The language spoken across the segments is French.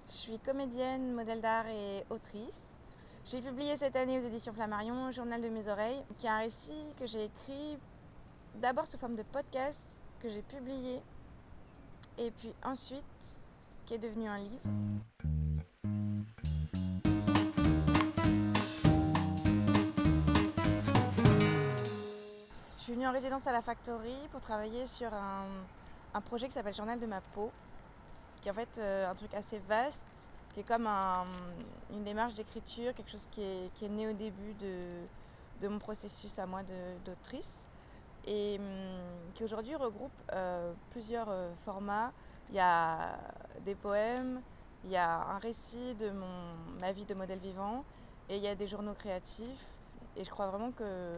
Je suis comédienne, modèle d'art et autrice. J'ai publié cette année aux éditions Flammarion Journal de mes oreilles, qui est un récit que j'ai écrit d'abord sous forme de podcast, que j'ai publié, et puis ensuite qui est devenu un livre. Je suis venue en résidence à la Factory pour travailler sur un projet qui s'appelle Journal de ma peau, qui est en fait un truc assez vaste, qui est comme une démarche d'écriture, quelque chose qui est né au début de mon processus à moi d'autrice, et qui aujourd'hui regroupe plusieurs formats. Il y a des poèmes, il y a un récit de ma vie de modèle vivant, et il y a des journaux créatifs. Et je crois vraiment que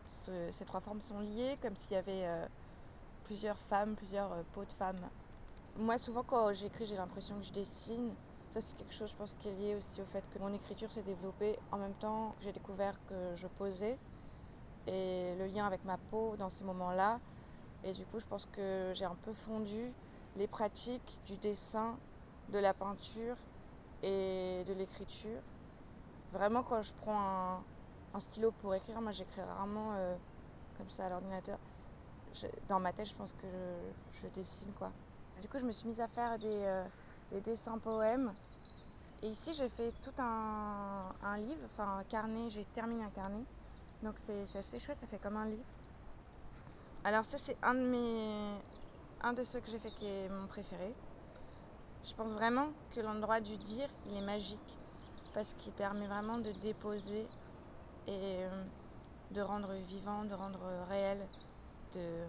ces trois formes sont liées, comme s'il y avait plusieurs femmes, plusieurs peaux de femmes. Moi, souvent, quand j'écris, j'ai l'impression que je dessine. Ça, c'est quelque chose, je pense, qui est lié aussi au fait que mon écriture s'est développée en même temps que j'ai découvert que je posais, et le lien avec ma peau dans ces moments-là. Et du coup, je pense que j'ai un peu fondu les pratiques du dessin, de la peinture et de l'écriture. Vraiment, quand je prends un stylo pour écrire, moi, j'écris rarement comme ça à l'ordinateur. Dans ma tête, je pense que je dessine, quoi. Du coup, je me suis mise à faire des dessins poèmes. Et ici, j'ai fait tout un livre, enfin un carnet, j'ai terminé un carnet. Donc c'est assez chouette, ça fait comme un livre. Alors ça, c'est un de ceux que j'ai fait qui est mon préféré. Je pense vraiment que l'endroit du dire, il est magique, parce qu'il permet vraiment de déposer et de rendre vivant, de rendre réel, de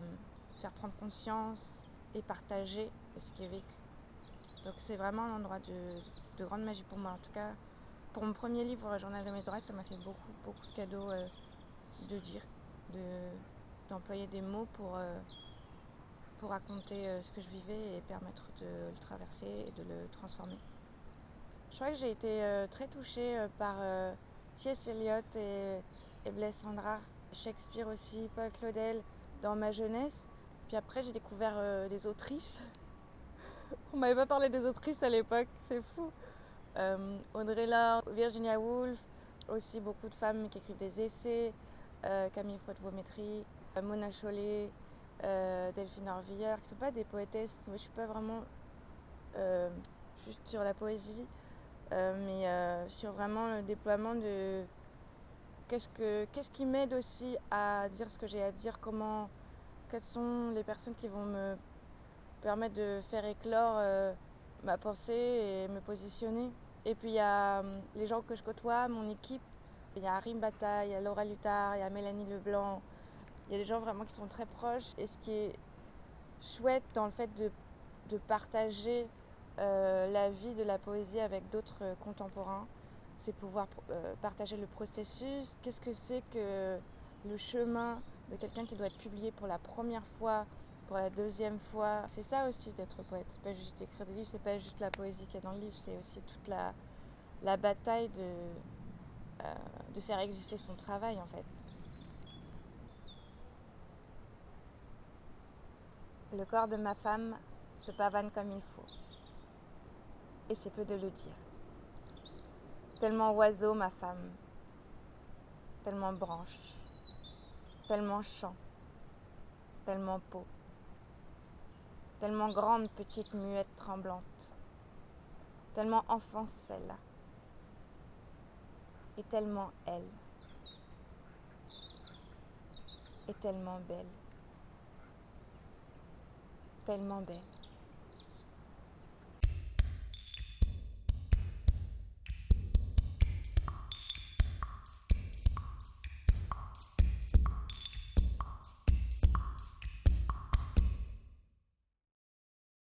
faire prendre conscience et partager ce qui est vécu. Donc c'est vraiment un endroit de grande magie pour moi. En tout cas, pour mon premier livre, Journal de mes oreilles, ça m'a fait beaucoup, beaucoup de cadeaux de dire, d'employer des mots pour raconter ce que je vivais et permettre de le traverser et de le transformer. Je crois que j'ai été très touchée par T.S. Eliot et Blaise Cendrars, Shakespeare aussi, Paul Claudel dans ma jeunesse. Puis après, j'ai découvert des autrices. On m'avait pas parlé des autrices à l'époque, c'est fou. Audre Lorde, Virginia Woolf, aussi beaucoup de femmes qui écrivent des essais, Camille Froude-Vaumétry, Mona Chollet, Delphine Orvilleur, qui ne sont pas des poétesses. Moi, je suis pas vraiment juste sur la poésie, mais sur vraiment le déploiement de qu'est-ce qui m'aide aussi à dire ce que j'ai à dire, quelles sont les personnes qui vont me permettre de faire éclore ma pensée et me positionner. Et puis il y a les gens que je côtoie, mon équipe. Il y a Harim Bata, il y a Laura Luttard, il y a Mélanie Leblanc. Il y a des gens vraiment qui sont très proches. Et ce qui est chouette dans le fait de partager la vie de la poésie avec d'autres contemporains, c'est pouvoir partager le processus. Qu'est-ce que c'est que le chemin de quelqu'un qui doit être publié pour la première fois, pour la deuxième fois. C'est ça aussi d'être poète. C'est pas juste écrire des livres, c'est pas juste la poésie qu'il y a dans le livre, c'est aussi toute la bataille de faire exister son travail en fait. Le corps de ma femme se pavane comme il faut. Et c'est peu de le dire. Tellement oiseau ma femme, tellement branche, tellement chant, tellement peau, tellement grande petite muette tremblante, tellement enfant celle-là, et tellement elle, et tellement belle, tellement belle.